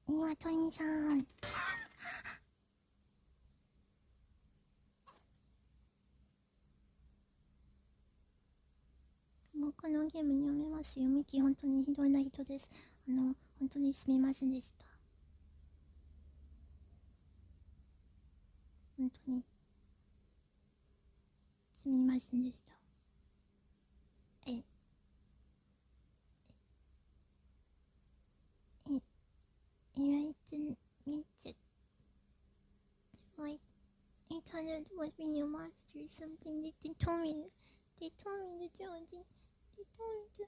ニワトリさん。もうこのゲームやめますよ。ミキ本当にひどいな人です。本当にすみませんでした。本当にすみませんでした。え、え、Enlighten me to like it had was being your master something they told me to do. They told me to